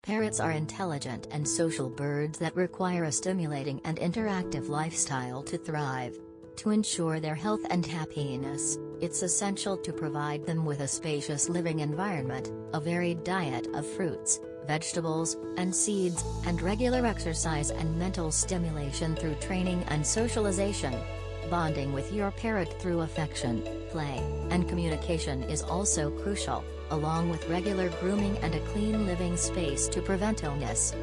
Parrots are intelligent and social birds that require a stimulating and interactive lifestyle to thrive. To ensure their health and happiness, it's essential to provide them with a spacious living environment, a varied diet of fruits, vegetables, and seeds, and regular exercise and mental stimulation through training and socialization. Bonding with your parrot through affection, play, and communication is also crucial, along with regular grooming and a clean living space to prevent illness.